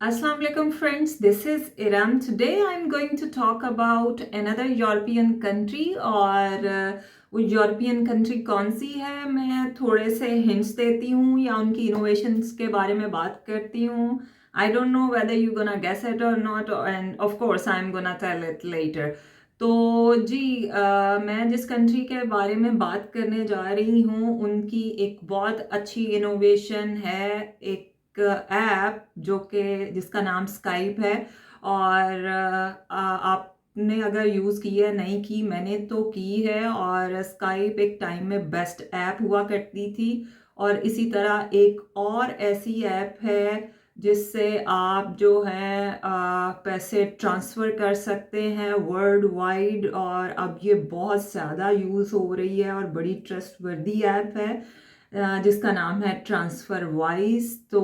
Assalamu alaikum friends, this is Iram. Today I'm going to talk about another European country और वो European country कौन सी है मैं थोड़े से हिंट्स देती हूँ या उनकी इनोवेशंस के बारे में बात करती हूँ. I don't know whether you gonna guess it or not and of course I am gonna tell it later. तो जी मैं जिस कंट्री के बारे में बात करने जा रही हूँ उनकी एक बहुत अच्छी इनोवेशन है, एक ऐप जो कि जिसका नाम स्काइप है. और आपने अगर यूज़ की है नहीं की, मैंने तो की है. और स्काइप एक टाइम में बेस्ट ऐप हुआ करती थी. और इसी तरह एक और ऐसी ऐप है जिससे आप जो है पैसे ट्रांसफ़र कर सकते हैं वर्ल्ड वाइड. और अब ये बहुत ज़्यादा यूज़ हो रही है और बड़ी ट्रस्टवर्दी ऐप है जिसका नाम है ट्रांसफ़र वाइज. तो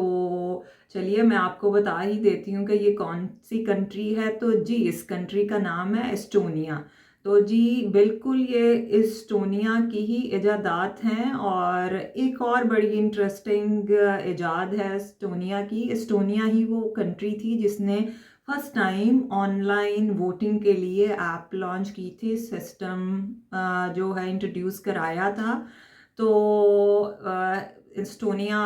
चलिए मैं आपको बता ही देती हूँ कि ये कौन सी कंट्री है. तो जी इस कंट्री का नाम है एस्टोनिया. तो जी बिल्कुल ये एस्टोनिया की ही इजादात हैं. और एक और बड़ी इंटरेस्टिंग इजाद है एस्टोनिया की. एस्टोनिया ही वो कंट्री थी जिसने फर्स्ट टाइम ऑनलाइन वोटिंग के लिए ऐप लॉन्च की थी, सिस्टम जो है इंट्रोड्यूस कराया था. तो Estonia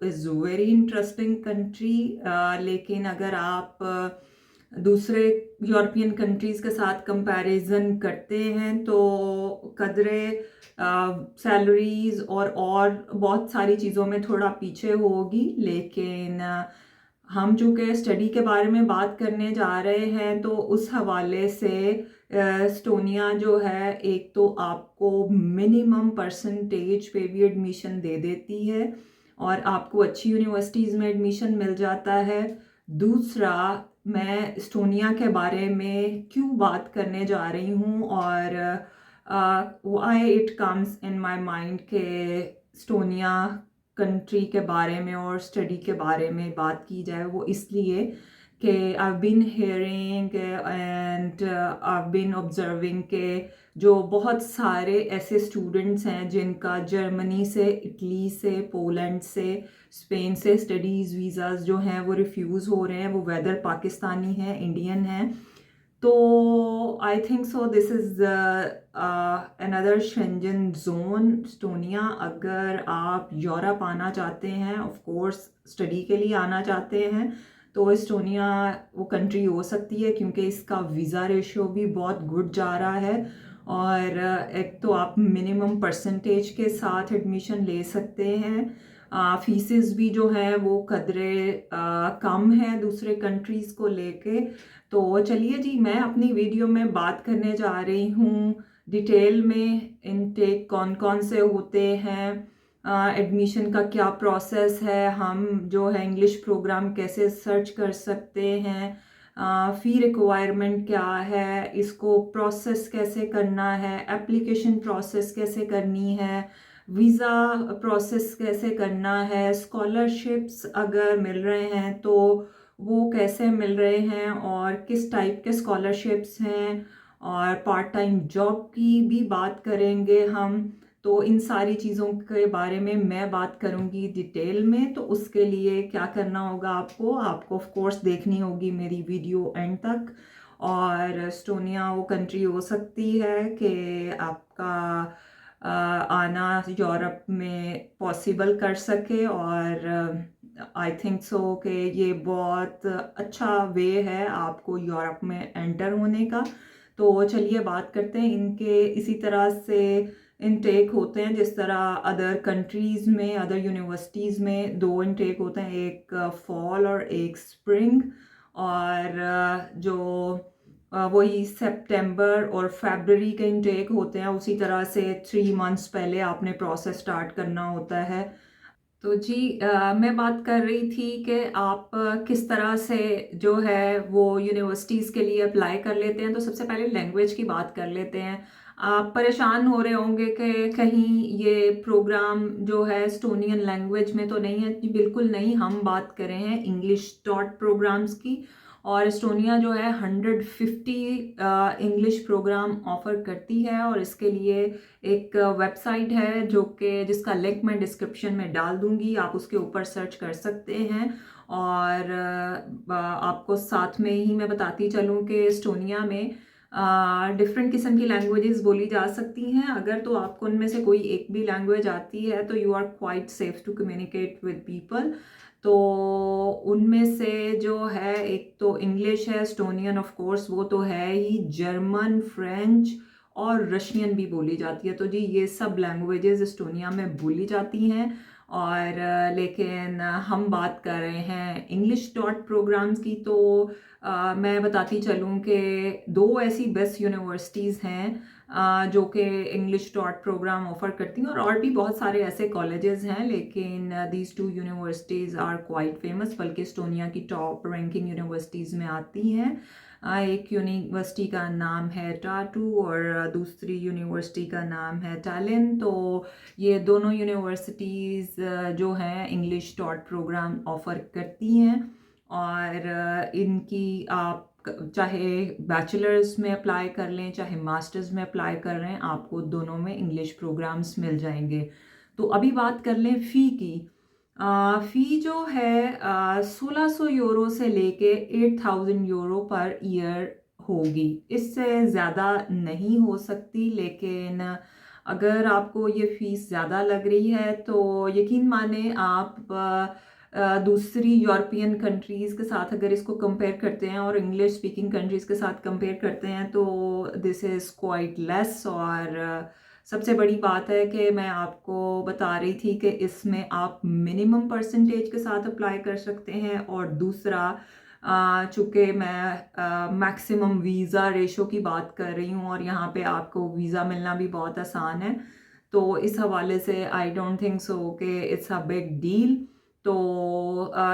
is very interesting country. लेकिन अगर आप दूसरे यूरोपियन कंट्रीज़ के साथ कंपैरिजन करते हैं तो कदरे सैलरीज़ और बहुत सारी चीज़ों में थोड़ा पीछे होगी. लेकिन हम चूँकि स्टडी के बारे में बात करने जा रहे हैं तो उस हवाले से एस्टोनिया जो है एक तो आपको मिनिमम परसेंटेज पे भी एडमिशन दे देती है और आपको अच्छी यूनिवर्सिटीज़ में एडमिशन मिल जाता है. दूसरा, मैं एस्टोनिया के बारे में क्यों बात करने जा रही हूँ और why it comes in my mind के एस्टोनिया कंट्री के बारे में और स्टडी के बारे में बात की जाए, वो इसलिए कि I been hearing and I been observing के जो बहुत सारे ऐसे स्टूडेंट्स हैं जिनका जर्मनी से, इटली से, पोलैंड से, स्पेन से स्टडीज़ वीज़ाज़ जो हैं वो रिफ्यूज़ हो रहे हैं. वो वेदर पाकिस्तानी हैं, इंडियन हैं. तो I think so this is another Schengen zone Estonia. अगर आप यूरोप आना चाहते हैं, ऑफ कोर्स स्टडी के लिए आना चाहते हैं, तो एस्टोनिया वो कंट्री हो सकती है क्योंकि इसका वीज़ा रेशियो भी बहुत गुड जा रहा है. और एक तो आप मिनिमम परसेंटेज के साथ एडमिशन ले सकते हैं. फीसेस भी जो हैं वो कदरे कम है दूसरे कंट्रीज़ को लेके. तो चलिए जी मैं अपनी वीडियो में बात करने जा रही हूँ डिटेल में इनटेक कौन कौन से होते हैं, एडमिशन का क्या प्रोसेस है, हम जो है इंग्लिश प्रोग्राम कैसे सर्च कर सकते हैं, फ़ी रिक्वायरमेंट क्या है, इसको प्रोसेस कैसे करना है, एप्लीकेशन प्रोसेस कैसे करनी है, वीज़ा प्रोसेस कैसे करना है, स्कॉलरशिप्स अगर मिल रहे हैं तो वो कैसे मिल रहे हैं और किस टाइप के स्कॉलरशिप्स हैं, और पार्ट टाइम जॉब की भी बात करेंगे हम. तो इन सारी चीज़ों के बारे में मैं बात करूँगी डिटेल में. तो उसके लिए क्या करना होगा, आपको ऑफ कोर्स देखनी होगी मेरी वीडियो एंड तक. और एस्टोनिया वो कंट्री हो सकती है कि आपका आना यूरोप में पॉसिबल कर सके. और आई थिंक सो कि ये बहुत अच्छा वे है आपको यूरोप में एंटर होने का. तो चलिए बात करते हैं इनके. इसी तरह से इनटेक होते हैं जिस तरह अदर कंट्रीज़ में, अदर यूनिवर्सिटीज़ में दो इनटेक होते हैं, एक फॉल और एक स्प्रिंग. और जो वही सितंबर और फरवरी के इनटेक होते हैं, उसी तरह से 3 मंथ्स पहले आपने प्रोसेस स्टार्ट करना होता है. तो जी मैं बात कर रही थी कि आप किस तरह से जो है वो यूनिवर्सिटीज़ के लिए अप्लाई कर लेते हैं. तो सबसे पहले लैंग्वेज की बात कर लेते हैं. आप परेशान हो रहे होंगे कि कहीं ये प्रोग्राम जो है एस्टोनियन लैंग्वेज में तो नहीं है. जी बिल्कुल नहीं, हम बात कर रहे हैं इंग्लिश डॉट प्रोग्राम्स की. और एस्टोनिया जो है 150 इंग्लिश प्रोग्राम ऑफ़र करती है. और इसके लिए एक वेबसाइट है जो कि जिसका लिंक मैं डिस्क्रिप्शन में डाल दूंगी, आप उसके ऊपर सर्च कर सकते हैं. और आपको साथ में ही मैं बताती चलूँ कि एस्टोनिया में डिफरेंट किस्म की लैंग्वेजेस बोली जा सकती हैं। अगर तो आपको उनमें से कोई एक भी लैंग्वेज आती है तो you are quite safe to communicate with people. तो उनमें से जो है एक तो इंग्लिश है, एस्टोनियन ऑफ कोर्स वो तो है ही, जर्मन, फ्रेंच और रशियन भी बोली जाती है। तो जी ये सब लैंग्वेजेस एस्टोनिया में बोली जाती हैं। और लेकिन हम बात कर रहे हैं इंग्लिश डॉट प्रोग्राम्स की, तो मैं बताती चलूँ कि दो ऐसी बेस्ट यूनिवर्सिटीज़ हैं जो कि इंग्लिश डॉट प्रोग्राम ऑफ़र करती हैं, और भी बहुत सारे ऐसे कॉलेजेस हैं, लेकिन these two universities are quite famous, बल्कि एस्टोनिया की टॉप रैंकिंग यूनिवर्सिटीज़ में आती हैं। एक यूनिवर्सिटी का नाम है टाटू और दूसरी यूनिवर्सिटी का नाम है टैलेंट। तो ये दोनों यूनिवर्सिटीज़ जो हैं इंग्लिश डॉट प्रोग्राम ऑफ़र करती हैं, और इनकी आप चाहे बैचलर्स में अप्लाई कर लें चाहे मास्टर्स में अप्लाई कर रहे हैं, आपको दोनों में इंग्लिश प्रोग्राम्स मिल जाएंगे। तो अभी बात कर लें फ़ी की। फ़ी जो है 1600 यूरो से लेके 8000 यूरो पर ईयर होगी, इससे ज़्यादा नहीं हो सकती। लेकिन अगर आपको ये फ़ीस ज़्यादा लग रही है तो यकीन माने आप दूसरी यूरोपियन कंट्रीज़ के साथ अगर इसको कंपेयर करते हैं और इंग्लिश स्पीकिंग कंट्रीज़ के साथ कंपेयर करते हैं तो दिस इज़ क्वाइट लेस। और सबसे बड़ी बात है कि मैं आपको बता रही थी कि इसमें आप मिनिमम परसेंटेज के साथ अप्लाई कर सकते हैं, और दूसरा चूँकि मैं मैक्सिमम वीज़ा रेशो की बात कर रही हूँ और यहाँ पे आपको वीज़ा मिलना भी बहुत आसान है, तो इस हवाले से आई डोंट थिंक सो कि इट्स अ बिग डील। तो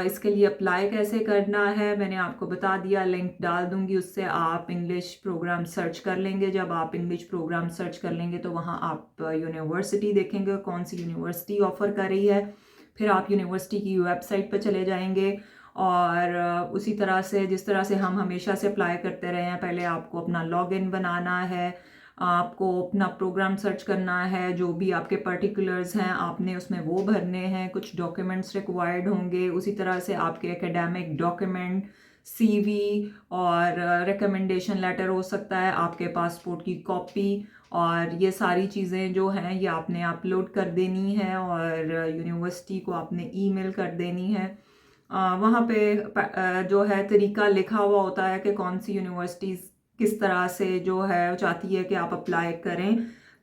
इसके लिए अप्लाई कैसे करना है मैंने आपको बता दिया, लिंक डाल दूंगी, उससे आप इंग्लिश प्रोग्राम सर्च कर लेंगे। जब आप इंग्लिश प्रोग्राम सर्च कर लेंगे तो वहाँ आप यूनिवर्सिटी देखेंगे कौन सी यूनिवर्सिटी ऑफ़र कर रही है, फिर आप यूनिवर्सिटी की वेबसाइट पर चले जाएंगे, और उसी तरह से जिस तरह से हम हमेशा से अप्लाई करते रहे हैं, पहले आपको अपना लॉगिन बनाना है, आपको अपना प्रोग्राम सर्च करना है, जो भी आपके पर्टिकुलर्स हैं आपने उसमें वो भरने हैं, कुछ डॉक्यूमेंट्स रिक्वायर्ड होंगे, उसी तरह से आपके एकेडमिक डॉक्यूमेंट, सीवी और रिकमेंडेशन लेटर हो सकता है, आपके पासपोर्ट की कॉपी, और ये सारी चीज़ें जो हैं ये आपने अपलोड कर देनी है और यूनिवर्सिटी को आपने ईमेल कर देनी है। वहाँ पे जो है तरीका लिखा हुआ होता है कि कौन सी यूनिवर्सिटीज़ किस तरह से जो है चाहती है कि आप अप्लाई करें।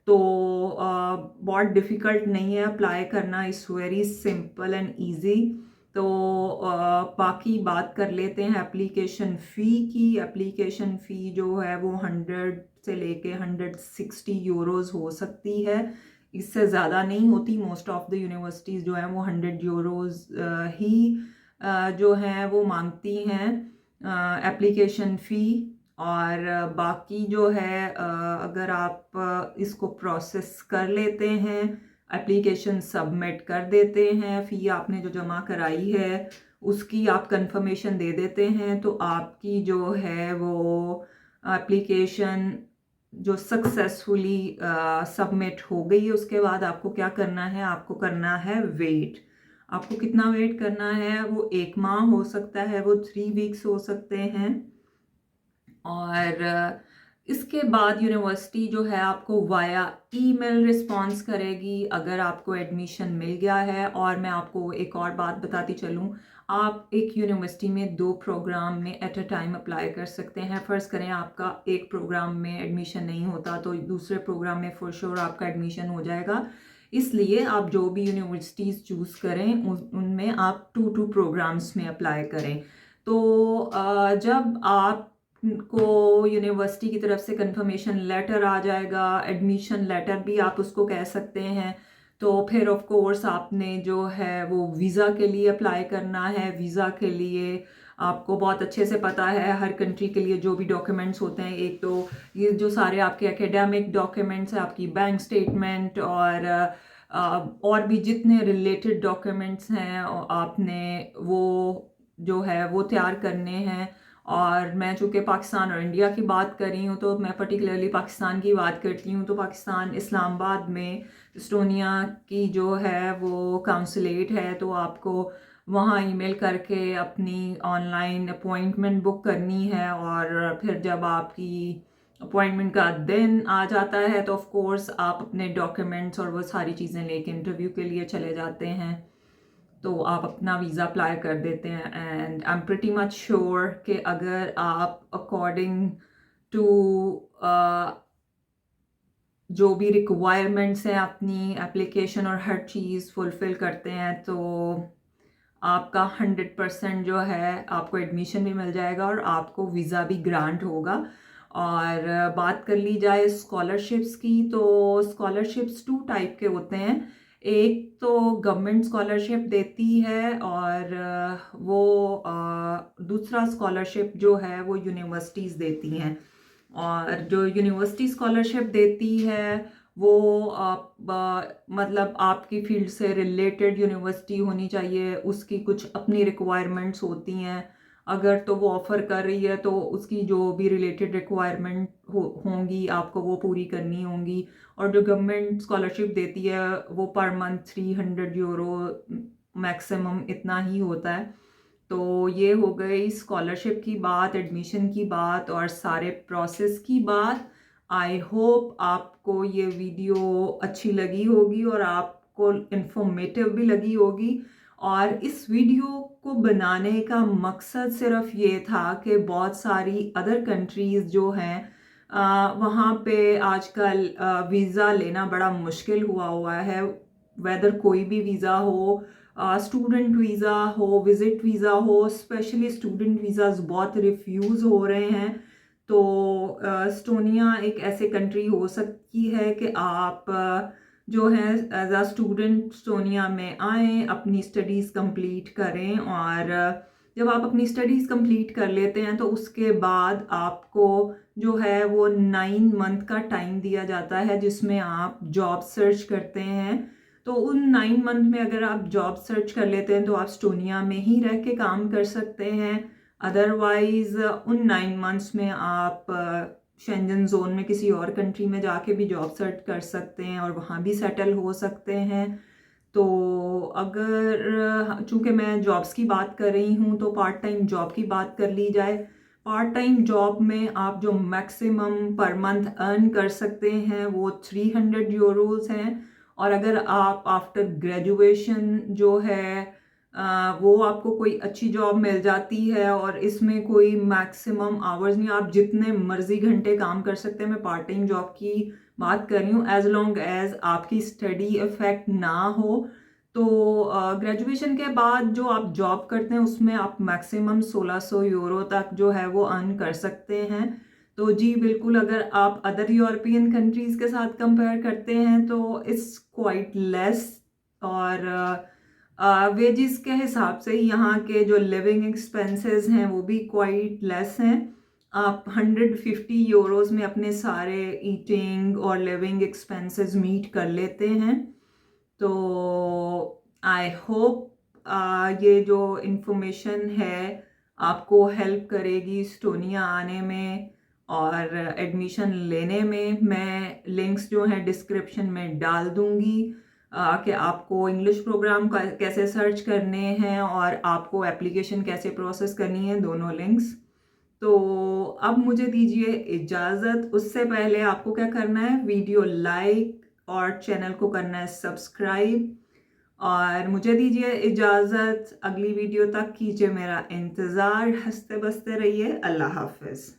तो बहुत डिफ़िकल्ट नहीं है अप्लाई करना, it's very simple and easy. तो बाकी बात कर लेते हैं एप्लीकेशन फ़ी की। एप्लीकेशन फ़ी जो है वो 100 से लेके 160 यूरोज़ हो सकती है, इससे ज़्यादा नहीं होती। मोस्ट ऑफ द यूनिवर्सिटीज़ जो हैं वो 100 यूरोज़ ही जो हैं वो मांगती हैं एप्लीकेशन फ़ी। और बाकी जो है अगर आप इसको प्रोसेस कर लेते हैं, एप्लीकेशन सबमिट कर देते हैं, फ़ी आपने जो जमा कराई है उसकी आप कंफर्मेशन दे देते हैं, तो आपकी जो है वो एप्लीकेशन जो सक्सेसफुली सबमिट हो गई है। उसके बाद आपको क्या करना है, आपको करना है वेट। आपको कितना वेट करना है, वो 1 माह हो सकता है, वो 3 वीक्स हो सकते हैं। और इसके बाद यूनिवर्सिटी जो है आपको वाया ईमेल रिस्पॉन्स करेगी अगर आपको एडमिशन मिल गया है। और मैं आपको एक और बात बताती चलूँ, आप एक यूनिवर्सिटी में 2 प्रोग्राम में एट अ टाइम अप्लाई कर सकते हैं। फ़र्ज़ करें आपका एक प्रोग्राम में एडमिशन नहीं होता तो दूसरे प्रोग्राम में फॉर श्योर आपका एडमिशन हो जाएगा। इसलिए आप जो भी यूनिवर्सिटीज़ चूज़ करें उनमें आप 2 प्रोग्राम्स में अप्लाई करें। तो जब आप को यूनिवर्सिटी की तरफ से कंफर्मेशन लेटर आ जाएगा, एडमिशन लेटर भी आप उसको कह सकते हैं, तो फिर ऑफ कोर्स आपने जो है वो वीज़ा के लिए अप्लाई करना है। वीज़ा के लिए आपको बहुत अच्छे से पता है हर कंट्री के लिए जो भी डॉक्यूमेंट्स होते हैं, एक तो ये जो सारे आपके एकेडमिक डॉक्यूमेंट्स हैं, आपकी बैंक स्टेटमेंट और भी जितने रिलेटेड डॉक्यूमेंट्स हैं आपने वो जो है वो तैयार करने हैं। और मैं चूँकि पाकिस्तान और इंडिया की बात कर रही हूँ तो मैं पर्टिकुलरली पाकिस्तान की बात करती हूँ, तो पाकिस्तान इस्लामाबाद में एस्टोनिया की जो है वो काउंसलेट है, तो आपको वहाँ ईमेल करके अपनी ऑनलाइन अपॉइंटमेंट बुक करनी है। और फिर जब आपकी अपॉइंटमेंट का दिन आ जाता है तो ऑफ कोर्स आप अपने डॉक्यूमेंट्स और वो सारी चीज़ें लेके इंटरव्यू के लिए चले जाते हैं, तो आप अपना वीज़ा अप्लाई कर देते हैं। And I am pretty much sure कि अगर आप अकॉर्डिंग टू जो भी रिक्वायरमेंट्स हैं अपनी एप्लीकेशन और हर चीज़ फुलफ़िल करते हैं, तो आपका 100% जो है आपको एडमिशन भी मिल जाएगा और आपको वीज़ा भी ग्रांट होगा। और बात कर ली जाए स्कॉलरशिप्स की, तो स्कॉलरशिप्स 2 टाइप के होते हैं। एक तो गवर्नमेंट स्कॉलरशिप देती है और वो दूसरा स्कॉलरशिप जो है वो यूनिवर्सिटीज़ देती हैं। और जो यूनिवर्सिटी स्कॉलरशिप देती है वो मतलब आपकी फील्ड से रिलेटेड यूनिवर्सिटी होनी चाहिए, उसकी कुछ अपनी रिक्वायरमेंट्स होती हैं। अगर तो वो ऑफ़र कर रही है तो उसकी जो भी रिलेटेड रिक्वायरमेंट होंगी आपको वो पूरी करनी होंगी। और जो गवर्नमेंट स्कॉलरशिप देती है वो पर मंथ 300 यूरो मैक्सिमम इतना ही होता है। तो ये हो गई स्कॉलरशिप की बात, एडमिशन की बात और सारे प्रोसेस की बात। आई होप आपको ये वीडियो अच्छी लगी होगी और आपको इंफॉर्मेटिव भी लगी होगी। और इस वीडियो को बनाने का मकसद सिर्फ ये था कि बहुत सारी अदर कंट्रीज़ जो हैं वहाँ पे आजकल वीज़ा लेना बड़ा मुश्किल हुआ है। वेदर कोई भी वीज़ा हो, स्टूडेंट वीज़ा हो, विज़िट वीज़ा हो, स्पेशली स्टूडेंट वीज़ाज़ बहुत रिफ्यूज़ हो रहे हैं। तो एस्टोनिया एक ऐसे कंट्री हो सकती है कि आप जो है एज अ स्टूडेंट एस्टोनिया में आएँ, अपनी स्टडीज़ कंप्लीट करें। और जब आप अपनी स्टडीज़ कंप्लीट कर लेते हैं तो उसके बाद आपको जो है वो 9 मंथ का टाइम दिया जाता है जिसमें आप जॉब सर्च करते हैं। तो उन 9 मंथ में अगर आप जॉब सर्च कर लेते हैं तो आप एस्टोनिया में ही रह के काम कर सकते हैं। अदरवाइज उन 9 मंथ्स में आप शेंजन जोन में किसी और कंट्री में जाके भी जॉब सर्च कर सकते हैं और वहाँ भी सेटल हो सकते हैं। तो अगर चूँकि मैं जॉब्स की बात कर रही हूँ तो पार्ट टाइम जॉब की बात कर ली जाए। पार्ट टाइम जॉब में आप जो मैक्सिमम पर मंथ अर्न कर सकते हैं वो 300 यूरोज़ हैं। और अगर आप आफ्टर ग्रेजुएशन जो है वो आपको कोई अच्छी जॉब मिल जाती है और इसमें कोई मैक्सिमम आवर्स नहीं, आप जितने मर्जी घंटे काम कर सकते हैं। मैं पार्ट टाइम जॉब की बात कर रही हूँ, एज लॉन्ग एज आपकी स्टडी इफेक्ट ना हो। तो ग्रेजुएशन के बाद जो आप जॉब करते हैं उसमें आप मैक्सिमम 1600 यूरो तक जो है वो अर्न कर सकते हैं। तो जी बिल्कुल, अगर आप अदर यूरोपियन कंट्रीज़ के साथ कंपेयर करते हैं तो इट्स क्वाइट लेस। और वेजेस के हिसाब से यहाँ के जो लिविंग एक्सपेंसेस हैं वो भी क्वाइट लेस हैं। आप 150 यूरोज़ में अपने सारे ईटिंग और लिविंग एक्सपेंसेस मीट कर लेते हैं। तो आई होप ये जो इन्फॉर्मेशन है आपको हेल्प करेगी एस्टोनिया आने में और एडमिशन लेने में। मैं लिंक्स जो हैं डिस्क्रिप्शन में डाल दूंगी कि आपको इंग्लिश प्रोग्राम कैसे सर्च करने हैं और आपको एप्लीकेशन कैसे प्रोसेस करनी है, दोनों लिंक्स। तो अब मुझे दीजिए इजाज़त। उससे पहले आपको क्या करना है, वीडियो लाइक और चैनल को करना है सब्सक्राइब। और मुझे दीजिए इजाज़त, अगली वीडियो तक कीजिए मेरा इंतज़ार। हंसते बसते रहिए। अल्लाह हाफ़िज़।